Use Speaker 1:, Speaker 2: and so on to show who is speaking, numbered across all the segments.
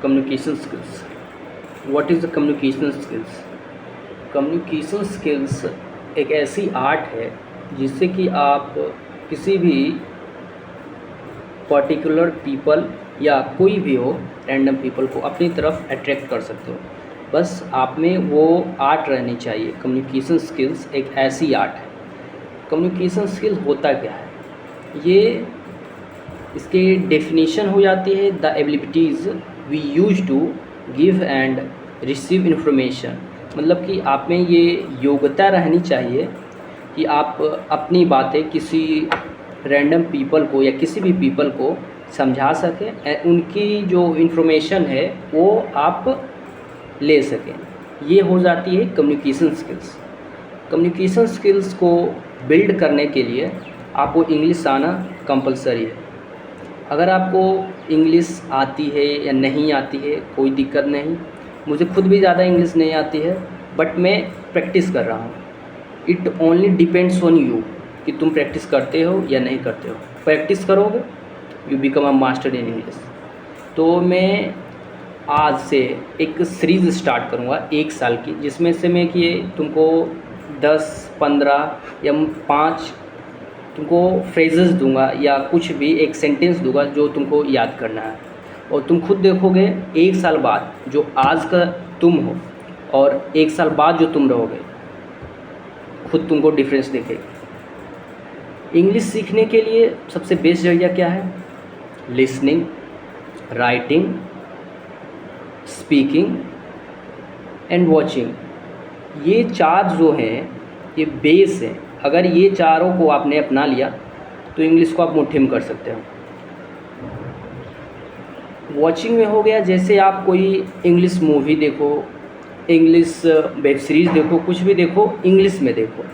Speaker 1: Communication skills. What is the communication skills? Communication skills एक ऐसी art है जिससे कि आप किसी भी पर्टिकुलर पीपल या कोई भी हो, रैंडम पीपल को अपनी तरफ अट्रैक्ट कर सकते हो। बस आप में वो आर्ट रहनी चाहिए। कम्युनिकेशन स्किल्स एक ऐसी आर्ट है। कम्युनिकेशन स्किल होता क्या है? ये इसके डेफिनेशन हो जाती है the abilities we use to give and receive information. मतलब कि आप में ये योग्यता रहनी चाहिए कि आप अपनी बातें किसी रैंडम पीपल को या किसी भी पीपल को समझा सकें, उनकी जो इन्फॉर्मेशन है वो आप ले सकें। ये हो जाती है कम्युनिकेशन स्किल्स। कम्युनिकेशन स्किल्स को बिल्ड करने के लिए आपको इंग्लिश आना कंपलसरी है। अगर आपको इंग्लिश आती है या नहीं आती है कोई दिक्कत नहीं, मुझे खुद भी ज़्यादा इंग्लिश नहीं आती है, बट मैं प्रैक्टिस कर रहा हूँ। It only depends on you कि तुम प्रैक्टिस करते हो या नहीं करते हो। प्रैक्टिस करोगे you become a master in English. तो मैं आज से एक सीरीज़ स्टार्ट करूँगा 1 साल की, जिसमें से मैं कि तुमको 10, 15 या 5 तुमको फ्रेजेस दूंगा या कुछ भी एक सेंटेंस दूंगा जो तुमको याद करना है। और तुम खुद देखोगे 1 साल बाद जो आज का तुम हो और 1 साल बाद जो तुम रहोगे, खुद तुमको डिफरेंस दिखेगी। इंग्लिश सीखने के लिए सबसे बेस्ट जरिया क्या है? Listening, writing, speaking and watching. ये 4 जो हैं ये बेस है। अगर ये चारों को आपने अपना लिया तो इंग्लिश को आप मुट्ठी में कर सकते हो। वॉचिंग में हो गया, जैसे आप कोई इंग्लिश मूवी देखो, इंग्लिश वेब सीरीज़ देखो, कुछ भी देखो इंग्लिश में देखो।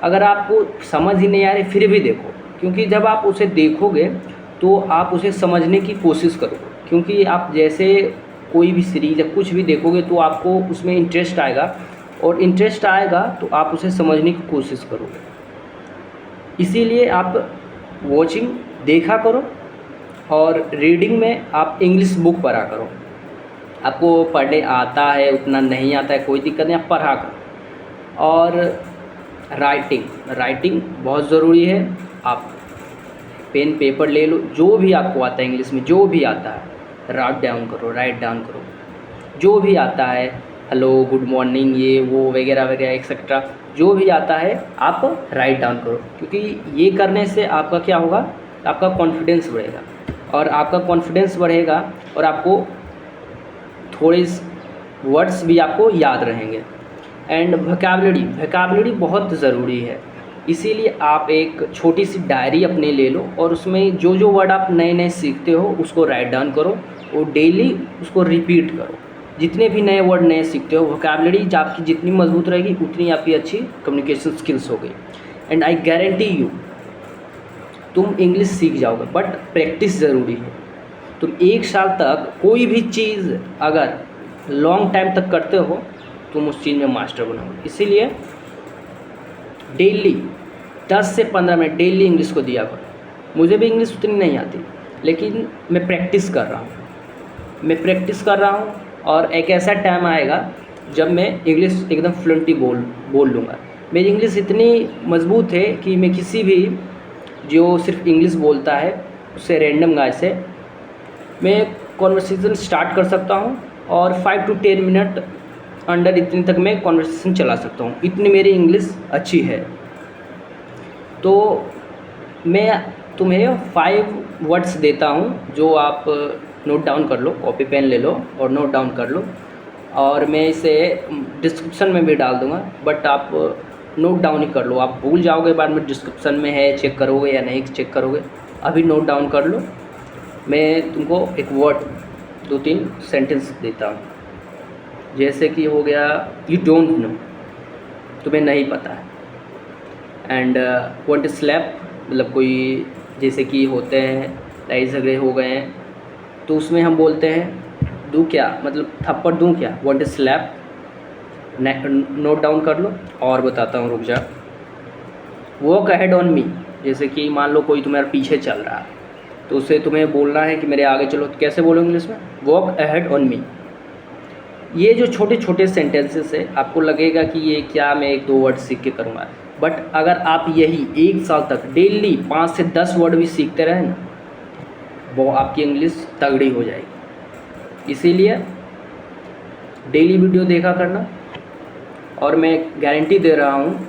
Speaker 1: अगर आपको समझ ही नहीं आ रही फिर भी देखो, क्योंकि जब आप उसे देखोगे तो आप उसे समझने की कोशिश करोगे। क्योंकि आप जैसे कोई भी सीरीज़ या कुछ भी देखोगे तो आपको उसमें इंटरेस्ट आएगा, और इंटरेस्ट आएगा तो आप उसे समझने की कोशिश करोगे। इसीलिए आप वॉचिंग देखा करो, और रीडिंग में आप इंग्लिश बुक पढ़ा करो। आपको पढ़ने आता है उतना नहीं आता है कोई दिक्कत नहीं, आप पढ़ा करो। और राइटिंग बहुत ज़रूरी है। आप पेन पेपर ले लो, जो भी आपको आता है इंग्लिश में, जो भी आता है राइट डाउन करो। जो भी आता है, हेलो, गुड मॉर्निंग, ये वो वगैरह वगैरह एक्सेट्रा, जो भी आता है आप राइट डाउन करो। क्योंकि ये करने से आपका क्या होगा? आपका कॉन्फिडेंस बढ़ेगा, और आपका कॉन्फिडेंस बढ़ेगा और आपको थोड़े वर्ड्स भी आपको याद रहेंगे। एंड वोकैबुलरी बहुत ज़रूरी है। इसीलिए आप एक छोटी सी डायरी अपने ले लो, और उसमें जो जो वर्ड आप नए नए सीखते हो उसको राइट डाउन करो, और डेली उसको रिपीट करो। जितने भी नए वर्ड नए सीखते हो, वोकैबुलरी आपकी जितनी मजबूत रहेगी उतनी आपकी अच्छी कम्युनिकेशन स्किल्स हो गई। एंड आई गारंटी यू तुम इंग्लिश सीख जाओगे, बट प्रैक्टिस ज़रूरी है। तुम 1 साल तक कोई भी चीज़ अगर लॉन्ग टाइम तक करते हो तुम उस चीज़ में मास्टर बनोगे। इसीलिए डेली 10 से 15 मिनट डेली इंग्लिश को दिया करो। मुझे भी इंग्लिश उतनी नहीं आती, लेकिन मैं प्रैक्टिस कर रहा हूँ और एक ऐसा टाइम आएगा जब मैं इंग्लिश एकदम फ्लुएंटली बोल लूँगा। मेरी इंग्लिश इतनी मजबूत है कि मैं किसी भी जो सिर्फ इंग्लिश बोलता है उससे, रैंडम गाय से मैं कॉन्वर्सेशन स्टार्ट कर सकता हूँ, और 5 to 10 मिनट अंडर इतने तक मैं कॉन्वर्सेशन चला सकता हूँ। इतनी मेरी इंग्लिश अच्छी है। तो मैं तुम्हें 5 वर्ड्स देता हूँ जो आप नोट डाउन कर लो, कॉपी पेन ले लो और नोट डाउन कर लो, और मैं इसे डिस्क्रिप्शन में भी डाल दूँगा, बट आप नोट डाउन ही कर लो। आप भूल जाओगे बाद में, डिस्क्रिप्शन में है, चेक करोगे या नहीं चेक करोगे, अभी नोट डाउन कर लो। मैं तुमको एक वर्ड 2-3 सेंटेंस देता हूँ। जैसे कि हो गया यू डोंट नो, तुम्हें नहीं पता है। एंड वांट टू स्लैप, मतलब कोई जैसे कि होते हैं लड़ाई झगड़े हो गए हैं तो उसमें हम बोलते हैं दूँ क्या, मतलब थप्पड़ दूँ क्या, want to slap. Note down कर लो। और बताता हूँ, रुक जा। वॉक अहेड ऑन मी, जैसे कि मान लो कोई तुम्हारे पीछे चल रहा है तो उससे तुम्हें बोलना है कि मेरे आगे चलो। तो कैसे बोलो इंग्लिश में? Walk ahead on me. ये जो छोटे छोटे सेंटेंसेस है, आपको लगेगा कि ये क्या, मैं 1-2 वर्ड सीख के करूँगा, बट अगर आप यही 1 साल तक डेली 5 से 10 वर्ड भी सीखते रहें ना, वो आपकी इंग्लिश तगड़ी हो जाएगी। इसीलिए डेली वीडियो देखा करना, और मैं गारंटी दे रहा हूँ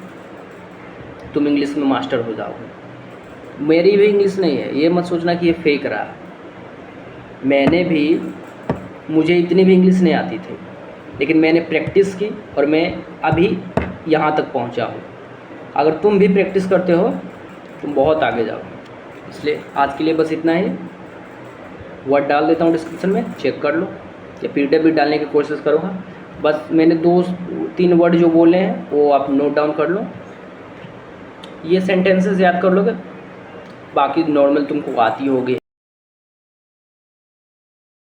Speaker 1: तुम इंग्लिश में मास्टर हो जाओगे। मेरी भी इंग्लिश नहीं है, ये मत सोचना कि ये फेक रहा है। मैंने भी, मुझे इतनी भी इंग्लिश नहीं आती थी, लेकिन मैंने प्रैक्टिस की और मैं अभी यहाँ तक पहुँचा हूँ। अगर तुम भी प्रैक्टिस करते हो तुम बहुत आगे जाओगे। इसलिए आज के लिए बस इतना ही। वर्ड डाल देता हूँ डिस्क्रिप्शन में, चेक कर लो, या PDF भी डालने की कोशिश करूँगा। बस मैंने 2-3 वर्ड जो बोले हैं वो आप नोट डाउन कर लो, ये सेंटेंसेस याद कर लोगे, बाकी नॉर्मल तुमको आती होगी।